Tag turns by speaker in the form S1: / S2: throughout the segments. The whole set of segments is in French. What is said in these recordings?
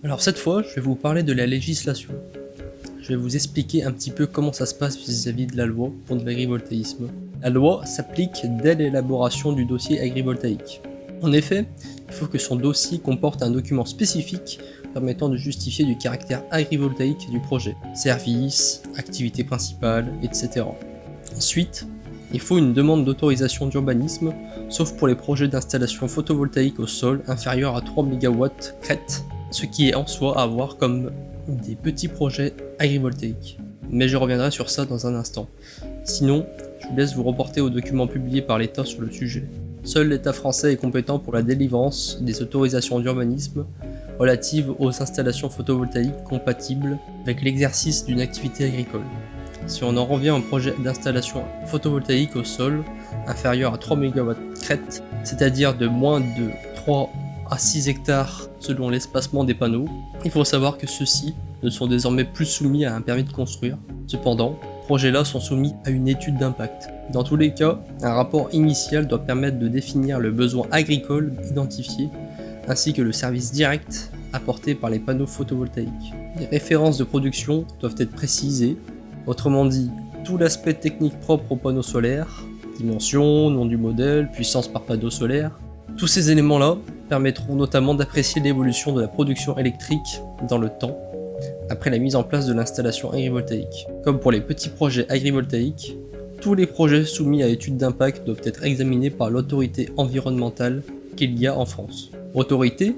S1: Alors cette fois, je vais vous parler de la législation. Je vais vous expliquer un petit peu comment ça se passe vis-à-vis de la loi pour de l'agrivoltaïsme. La loi s'applique dès l'élaboration du dossier agrivoltaïque. En effet, il faut que son dossier comporte un document spécifique permettant de justifier du caractère agrivoltaïque du projet, services, activités principales, etc. Ensuite, il faut une demande d'autorisation d'urbanisme, sauf pour les projets d'installation photovoltaïque au sol inférieurs à 3 MW crête, ce qui est en soi à voir comme des petits projets agrivoltaïques. Mais je reviendrai sur ça dans un instant. Sinon, je vous laisse vous reporter aux documents publiés par l'État sur le sujet. Seul l'État français est compétent pour la délivrance des autorisations d'urbanisme relatives aux installations photovoltaïques compatibles avec l'exercice d'une activité agricole. Si on en revient au projet d'installation photovoltaïque au sol inférieur à 3 MW crête, c'est-à-dire de moins de 3 à 6 hectares selon l'espacement des panneaux, il faut savoir que ceux-ci ne sont désormais plus soumis à un permis de construire. Cependant, ces projets-là sont soumis à une étude d'impact. Dans tous les cas, un rapport initial doit permettre de définir le besoin agricole identifié, ainsi que le service direct apporté par les panneaux photovoltaïques. Les références de production doivent être précisées. Autrement dit, tout l'aspect technique propre aux panneaux solaires, dimension, nom du modèle, puissance par panneau solaire, tous ces éléments-là permettront notamment d'apprécier l'évolution de la production électrique dans le temps, après la mise en place de l'installation agrivoltaïque. Comme pour les petits projets agrivoltaïques, tous les projets soumis à étude d'impact doivent être examinés par l'autorité environnementale qu'il y a en France. Autorité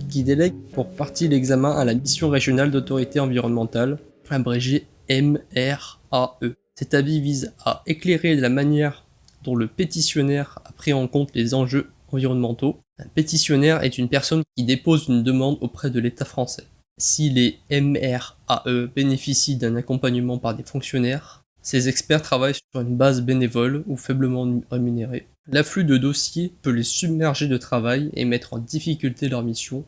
S1: qui délègue pour partie l'examen à la mission régionale d'autorité environnementale, abrégée MRAE. Cet avis vise à éclairer la manière dont le pétitionnaire a pris en compte les enjeux environnementaux. Un pétitionnaire est une personne qui dépose une demande auprès de l'État français. Si les MRAE bénéficient d'un accompagnement par des fonctionnaires, ces experts travaillent sur une base bénévole ou faiblement rémunérée. L'afflux de dossiers peut les submerger de travail et mettre en difficulté leur mission.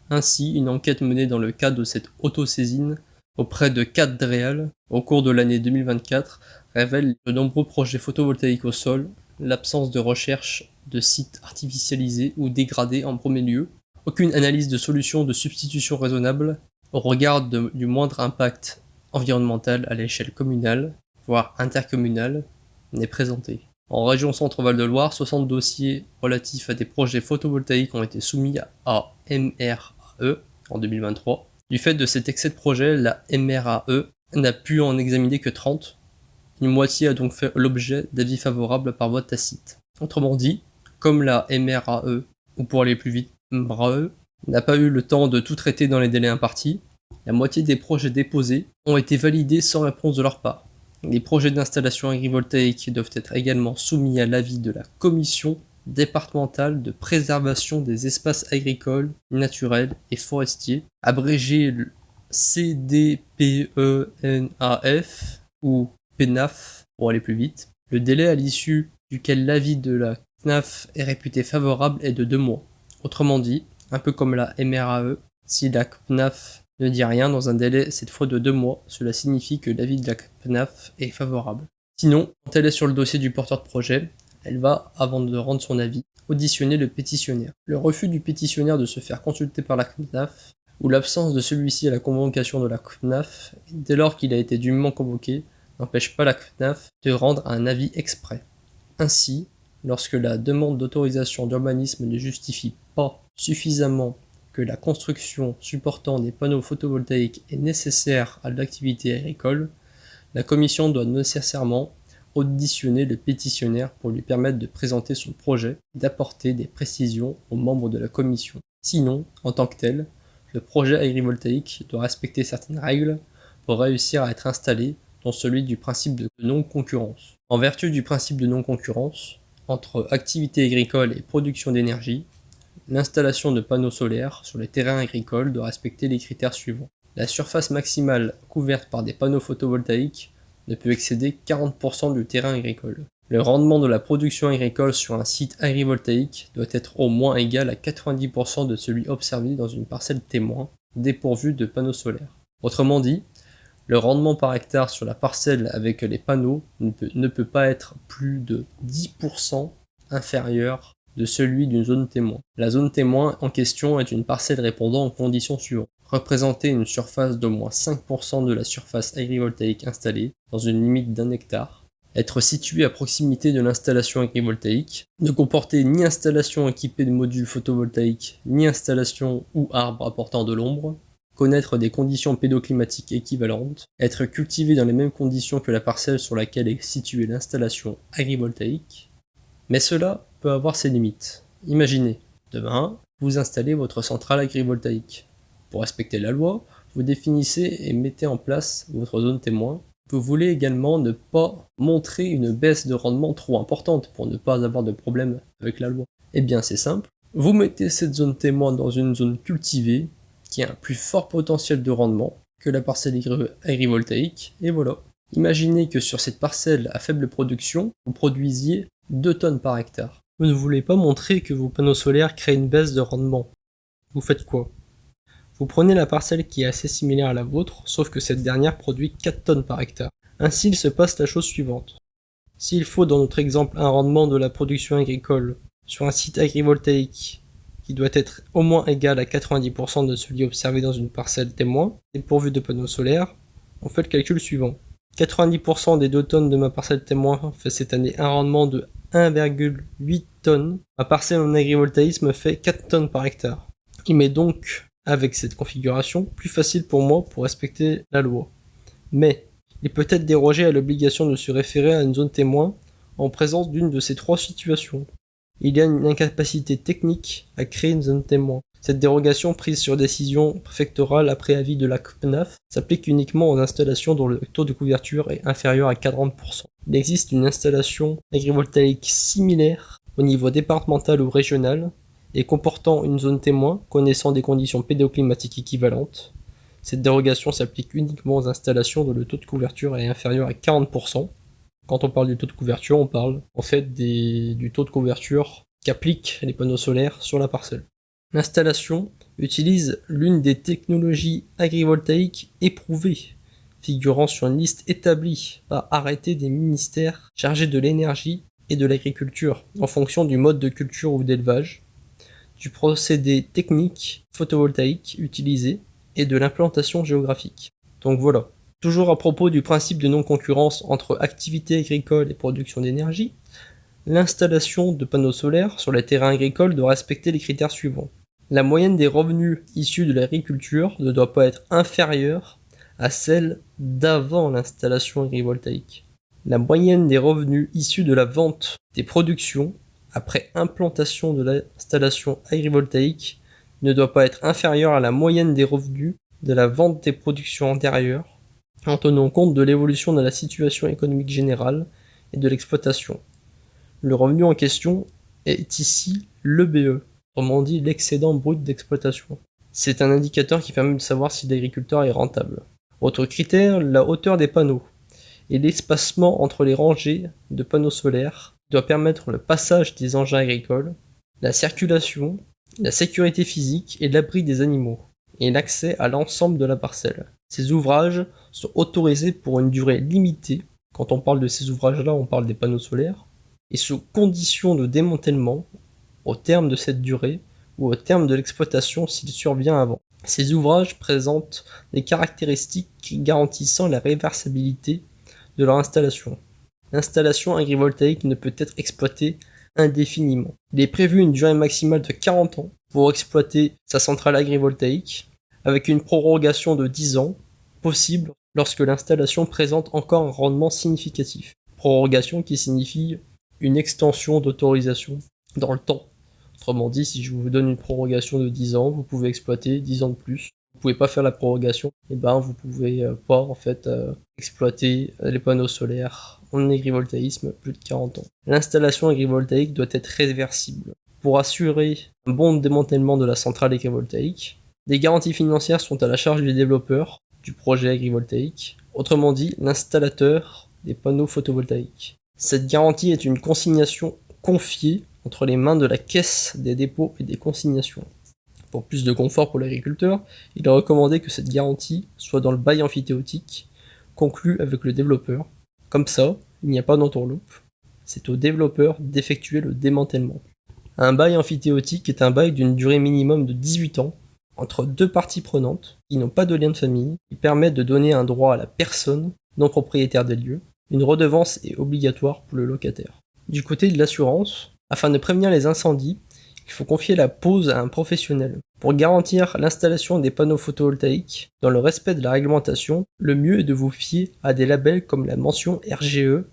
S1: Ainsi, une enquête menée dans le cadre de cette autosaisine auprès de 4 DREAL au cours de l'année 2024 révèle de nombreux projets photovoltaïques au sol, l'absence de recherche de sites artificialisés ou dégradés en premier lieu, aucune analyse de solution de substitution raisonnable au regard du moindre impact environnemental à l'échelle communale, voire intercommunale, n'est présentée. En région Centre-Val de Loire, 60 dossiers relatifs à des projets photovoltaïques ont été soumis à MRAE en 2023. Du fait de cet excès de projet, la MRAE n'a pu en examiner que 30. Une moitié a donc fait l'objet d'avis favorables par voie tacite. Autrement dit, comme la MRAE, ou pour aller plus vite, MRAE, n'a pas eu le temps de tout traiter dans les délais impartis, la moitié des projets déposés ont été validés sans réponse de leur part. Les projets d'installation agrivoltaïque doivent être également soumis à l'avis de la Commission départementale de préservation des espaces agricoles, naturels et forestiers, abrégé CDPENAF ou PENAF pour aller plus vite. Le délai à l'issue duquel l'avis de la CNAF est réputé favorable est de 2 mois. Autrement dit, un peu comme la MRAE, si la CNAF ne dit rien dans un délai cette fois de 2 mois, cela signifie que l'avis de la CNAF est favorable. Sinon, quand elle est sur le dossier du porteur de projet, elle va, avant de rendre son avis, auditionner le pétitionnaire. Le refus du pétitionnaire de se faire consulter par la CNAF, ou l'absence de celui-ci à la convocation de la CNAF, dès lors qu'il a été dûment convoqué, n'empêche pas la CNAF de rendre un avis exprès. Ainsi, lorsque la demande d'autorisation d'urbanisme ne justifie pas suffisamment que la construction supportant des panneaux photovoltaïques est nécessaire à l'activité agricole, la commission doit nécessairement auditionner le pétitionnaire pour lui permettre de présenter son projet et d'apporter des précisions aux membres de la commission. Sinon, en tant que tel, le projet agrivoltaïque doit respecter certaines règles pour réussir à être installé, dont celui du principe de non-concurrence. En vertu du principe de non-concurrence, entre activité agricole et production d'énergie, l'installation de panneaux solaires sur les terrains agricoles doit respecter les critères suivants. La surface maximale couverte par des panneaux photovoltaïques ne peut excéder 40% du terrain agricole. Le rendement de la production agricole sur un site agrivoltaïque doit être au moins égal à 90% de celui observé dans une parcelle témoin dépourvue de panneaux solaires. Autrement dit, le rendement par hectare sur la parcelle avec les panneaux ne peut pas être plus de 10% inférieur de celui d'une zone témoin. La zone témoin en question est une parcelle répondant aux conditions suivantes. Représenter une surface d'au moins 5% de la surface agrivoltaïque installée, dans une limite d'1 hectare. Être situé à proximité de l'installation agrivoltaïque. Ne comporter ni installation équipée de modules photovoltaïques, ni installation ou arbre apportant de l'ombre. Connaître des conditions pédoclimatiques équivalentes. Être cultivé dans les mêmes conditions que la parcelle sur laquelle est située l'installation agrivoltaïque. Mais cela peut avoir ses limites. Imaginez, demain, vous installez votre centrale agrivoltaïque. Pour respecter la loi, vous définissez et mettez en place votre zone témoin. Vous voulez également ne pas montrer une baisse de rendement trop importante pour ne pas avoir de problème avec la loi. Eh bien c'est simple, vous mettez cette zone témoin dans une zone cultivée qui a un plus fort potentiel de rendement que la parcelle agrivoltaïque, et voilà. Imaginez que sur cette parcelle à faible production, vous produisiez 2 tonnes par hectare. Vous ne voulez pas montrer que vos panneaux solaires créent une baisse de rendement. Vous faites quoi? Vous prenez la parcelle qui est assez similaire à la vôtre, sauf que cette dernière produit 4 tonnes par hectare. Ainsi il se passe la chose suivante. S'il faut dans notre exemple un rendement de la production agricole sur un site agrivoltaïque qui doit être au moins égal à 90% de celui observé dans une parcelle témoin, et pourvu de panneaux solaires, on fait le calcul suivant. 90% des 2 tonnes de ma parcelle témoin fait cette année un rendement de 1,8 tonnes. Ma parcelle en agrivoltaïsme fait 4 tonnes par hectare. Il m'est donc, avec cette configuration, plus facile pour moi pour respecter la loi. Mais, il peut être dérogé à l'obligation de se référer à une zone témoin en présence d'une de ces 3 situations. Il y a une incapacité technique à créer une zone témoin. Cette dérogation prise sur décision préfectorale après avis de la CNAF s'applique uniquement aux installations dont le taux de couverture est inférieur à 40%. Il existe une installation agrivoltaïque similaire au niveau départemental ou régional et comportant une zone témoin connaissant des conditions pédoclimatiques équivalentes. Cette dérogation s'applique uniquement aux installations dont le taux de couverture est inférieur à 40%. Quand on parle du taux de couverture, on parle en fait du taux de couverture qu'appliquent les panneaux solaires sur la parcelle. L'installation utilise l'une des technologies agrivoltaïques éprouvées, figurant sur une liste établie par arrêté des ministères chargés de l'énergie et de l'agriculture, en fonction du mode de culture ou d'élevage, du procédé technique photovoltaïque utilisé et de l'implantation géographique. Donc voilà. Toujours à propos du principe de non-concurrence entre activité agricole et production d'énergie, l'installation de panneaux solaires sur les terrains agricoles doit respecter les critères suivants. La moyenne des revenus issus de l'agriculture ne doit pas être inférieure à celle d'avant l'installation agrivoltaïque. La moyenne des revenus issus de la vente des productions après implantation de l'installation agrivoltaïque ne doit pas être inférieure à la moyenne des revenus de la vente des productions antérieures, en tenant compte de l'évolution de la situation économique générale et de l'exploitation. Le revenu en question est ici l'EBE, autrement dit l'excédent brut d'exploitation. C'est un indicateur qui permet de savoir si l'agriculteur est rentable. Autre critère, la hauteur des panneaux et l'espacement entre les rangées de panneaux solaires doit permettre le passage des engins agricoles, la circulation, la sécurité physique et l'abri des animaux, et l'accès à l'ensemble de la parcelle. Ces ouvrages sont autorisés pour une durée limitée. Quand on parle de ces ouvrages-là, on parle des panneaux solaires, et sous condition de démantèlement au terme de cette durée ou au terme de l'exploitation s'il survient avant. Ces ouvrages présentent des caractéristiques garantissant la réversibilité de leur installation. L'installation agrivoltaïque ne peut être exploitée indéfiniment. Il est prévu une durée maximale de 40 ans pour exploiter sa centrale agrivoltaïque, avec une prorogation de 10 ans possible lorsque l'installation présente encore un rendement significatif. Prorogation qui signifie une extension d'autorisation dans le temps. Autrement dit, si je vous donne une prorogation de 10 ans, vous pouvez exploiter 10 ans de plus. Vous pouvez pas faire la prorogation, et vous pouvez pas en fait exploiter les panneaux solaires en agrivoltaïsme plus de 40 ans. L'installation agrivoltaïque doit être réversible. Pour assurer un bon démantèlement de la centrale agrivoltaïque, des garanties financières sont à la charge du développeur du projet agrivoltaïque, autrement dit l'installateur des panneaux photovoltaïques. Cette garantie est une consignation confiée entre les mains de la caisse des dépôts et des consignations. Pour plus de confort pour l'agriculteur, il est recommandé que cette garantie soit dans le bail amphithéotique conclu avec le développeur. Comme ça, il n'y a pas d'entourloupe. C'est au développeur d'effectuer le démantèlement. Un bail amphithéotique est un bail d'une durée minimum de 18 ans, entre deux parties prenantes qui n'ont pas de lien de famille, qui permettent de donner un droit à la personne non propriétaire des lieux. Une redevance est obligatoire pour le locataire. Du côté de l'assurance, afin de prévenir les incendies, il faut confier la pose à un professionnel. Pour garantir l'installation des panneaux photovoltaïques dans le respect de la réglementation, le mieux est de vous fier à des labels comme la mention RGE,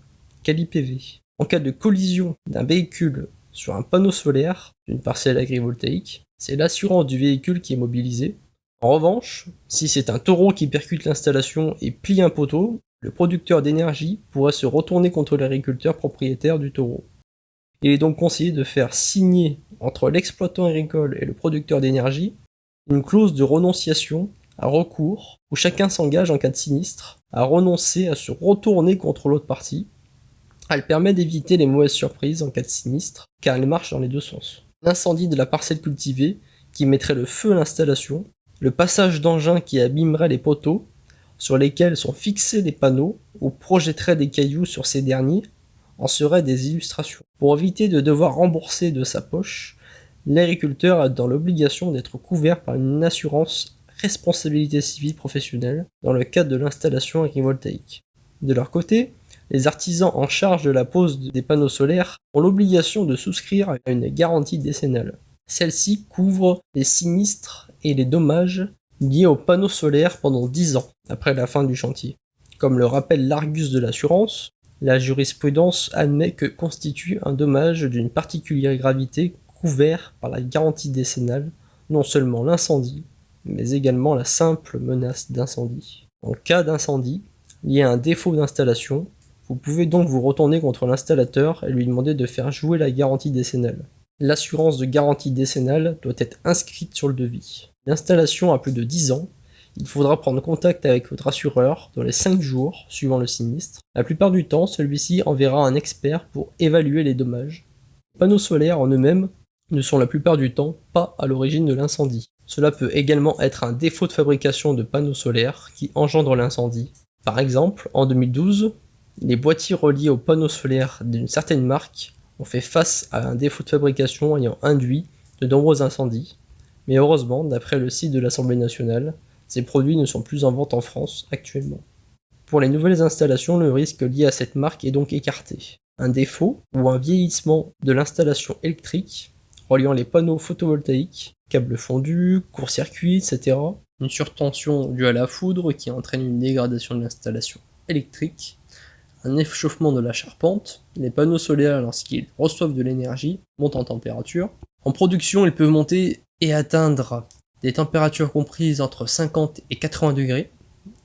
S1: Quali-PV. En cas de collision d'un véhicule sur un panneau solaire d'une parcelle agrivoltaïque, c'est l'assurance du véhicule qui est mobilisée. En revanche, si c'est un taureau qui percute l'installation et plie un poteau, le producteur d'énergie pourrait se retourner contre l'agriculteur propriétaire du taureau. Il est donc conseillé de faire signer entre l'exploitant agricole et le producteur d'énergie une clause de renonciation à recours où chacun s'engage en cas de sinistre à renoncer à se retourner contre l'autre partie. Elle permet d'éviter les mauvaises surprises en cas de sinistre, car elle marche dans les deux sens. L'incendie de la parcelle cultivée qui mettrait le feu à l'installation, le passage d'engins qui abîmerait les poteaux sur lesquels sont fixés les panneaux ou projetterait des cailloux sur ces derniers en seraient des illustrations. Pour éviter de devoir rembourser de sa poche, l'agriculteur est dans l'obligation d'être couvert par une assurance responsabilité civile professionnelle dans le cadre de l'installation agrivoltaïque. De leur côté, les artisans en charge de la pose des panneaux solaires ont l'obligation de souscrire à une garantie décennale. Celle-ci couvre les sinistres et les dommages liés aux panneaux solaires pendant 10 ans après la fin du chantier. Comme le rappelle l'Argus de l'assurance, la jurisprudence admet que constitue un dommage d'une particulière gravité couvert par la garantie décennale non seulement l'incendie, mais également la simple menace d'incendie. En cas d'incendie lié à un défaut d'installation, vous pouvez donc vous retourner contre l'installateur et lui demander de faire jouer la garantie décennale. L'assurance de garantie décennale doit être inscrite sur le devis. L'installation a plus de 10 ans, il faudra prendre contact avec votre assureur dans les 5 jours suivant le sinistre. La plupart du temps, celui-ci enverra un expert pour évaluer les dommages. Les panneaux solaires en eux-mêmes ne sont la plupart du temps pas à l'origine de l'incendie. Cela peut également être un défaut de fabrication de panneaux solaires qui engendre l'incendie. Par exemple, en 2012, les boîtiers reliés aux panneaux solaires d'une certaine marque ont fait face à un défaut de fabrication ayant induit de nombreux incendies. Mais heureusement, d'après le site de l'Assemblée nationale, ces produits ne sont plus en vente en France actuellement. Pour les nouvelles installations, le risque lié à cette marque est donc écarté. Un défaut ou un vieillissement de l'installation électrique reliant les panneaux photovoltaïques, câbles fondus, court-circuit, etc. Une surtension due à la foudre qui entraîne une dégradation de l'installation électrique, un échauffement de la charpente, les panneaux solaires lorsqu'ils reçoivent de l'énergie montent en température. En production, ils peuvent monter et atteindre des températures comprises entre 50 et 80 degrés.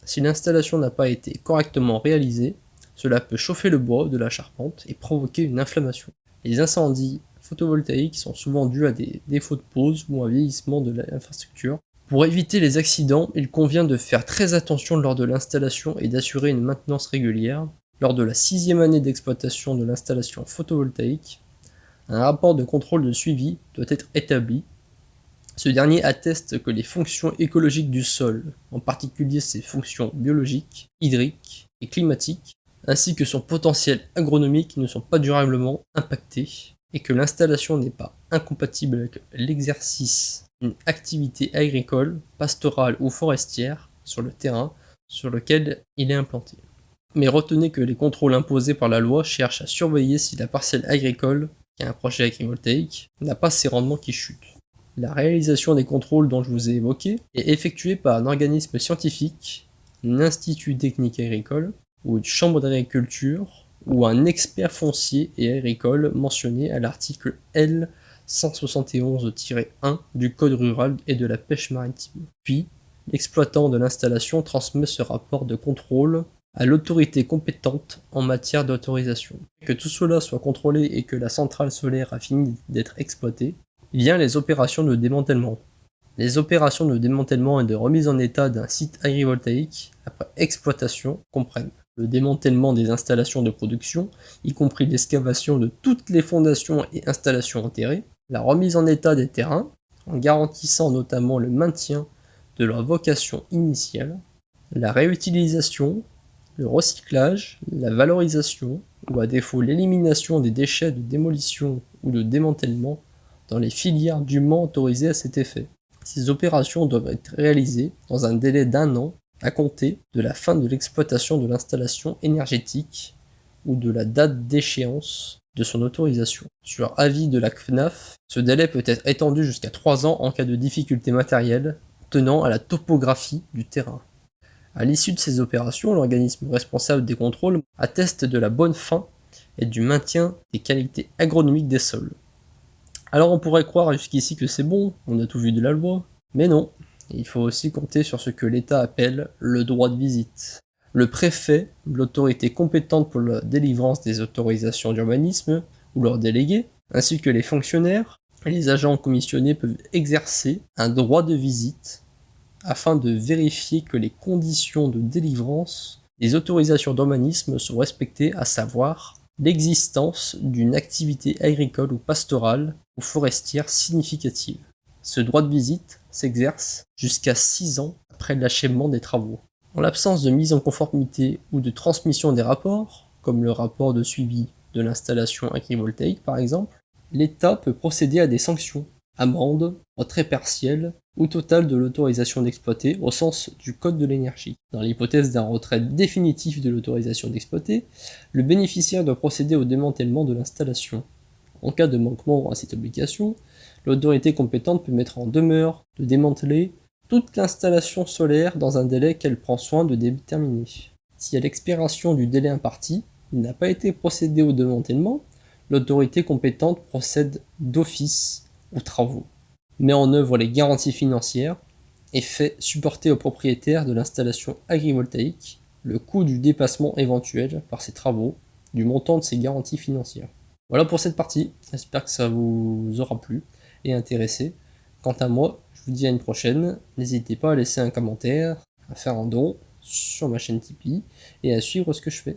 S1: Si l'installation n'a pas été correctement réalisée, cela peut chauffer le bois de la charpente et provoquer une inflammation. Les incendies photovoltaïques sont souvent dus à des défauts de pose ou un vieillissement de l'infrastructure. Pour éviter les accidents, il convient de faire très attention lors de l'installation et d'assurer une maintenance régulière. Lors de la 6e année d'exploitation de l'installation photovoltaïque, un rapport de contrôle de suivi doit être établi. Ce dernier atteste que les fonctions écologiques du sol, en particulier ses fonctions biologiques, hydriques et climatiques, ainsi que son potentiel agronomique ne sont pas durablement impactées, et que l'installation n'est pas incompatible avec l'exercice d'une activité agricole, pastorale ou forestière sur le terrain sur lequel il est implanté. Mais retenez que les contrôles imposés par la loi cherchent à surveiller si la parcelle agricole, qui a un projet agrivoltaïque, n'a pas ses rendements qui chutent. La réalisation des contrôles dont je vous ai évoqué est effectuée par un organisme scientifique, un institut technique agricole, ou une chambre d'agriculture, ou un expert foncier et agricole mentionné à l'article L 171-1 du Code rural et de la pêche maritime. Puis, l'exploitant de l'installation transmet ce rapport de contrôle à l'autorité compétente en matière d'autorisation. Que tout cela soit contrôlé et que la centrale solaire a fini d'être exploitée, vient les opérations de démantèlement. Les opérations de démantèlement et de remise en état d'un site agrivoltaïque après exploitation comprennent le démantèlement des installations de production, y compris l'excavation de toutes les fondations et installations enterrées, la remise en état des terrains, en garantissant notamment le maintien de leur vocation initiale, la réutilisation, le recyclage, la valorisation, ou à défaut l'élimination des déchets de démolition ou de démantèlement dans les filières dûment autorisées à cet effet. Ces opérations doivent être réalisées dans un délai d'1 an à compter de la fin de l'exploitation de l'installation énergétique ou de la date d'échéance de son autorisation. Sur avis de la CNAF, ce délai peut être étendu jusqu'à 3 ans en cas de difficultés matérielles tenant à la topographie du terrain. À l'issue de ces opérations, l'organisme responsable des contrôles atteste de la bonne fin et du maintien des qualités agronomiques des sols. Alors on pourrait croire jusqu'ici que c'est bon, on a tout vu de la loi, mais non, il faut aussi compter sur ce que l'État appelle le droit de visite. Le préfet, l'autorité compétente pour la délivrance des autorisations d'urbanisme, ou leurs délégués, ainsi que les fonctionnaires et les agents commissionnés peuvent exercer un droit de visite afin de vérifier que les conditions de délivrance des autorisations d'urbanisme sont respectées, à savoir l'existence d'une activité agricole ou pastorale ou forestière significative. Ce droit de visite s'exerce jusqu'à 6 ans après l'achèvement des travaux. En l'absence de mise en conformité ou de transmission des rapports, comme le rapport de suivi de l'installation agrivoltaïque par exemple, l'État peut procéder à des sanctions, amendes, retrait partiel ou total de l'autorisation d'exploiter au sens du Code de l'énergie. Dans l'hypothèse d'un retrait définitif de l'autorisation d'exploiter, le bénéficiaire doit procéder au démantèlement de l'installation. En cas de manquement à cette obligation, l'autorité compétente peut mettre en demeure de démanteler toute l'installation solaire dans un délai qu'elle prend soin de déterminer. Si à l'expiration du délai imparti, il n'a pas été procédé au démantèlement, l'autorité compétente procède d'office aux travaux, met en œuvre les garanties financières et fait supporter au propriétaire de l'installation agrivoltaïque le coût du dépassement éventuel par ces travaux du montant de ces garanties financières. Voilà pour cette partie, j'espère que ça vous aura plu et intéressé. Quant à moi, je vous dis à une prochaine, n'hésitez pas à laisser un commentaire, à faire un don sur ma chaîne Tipeee et à suivre ce que je fais.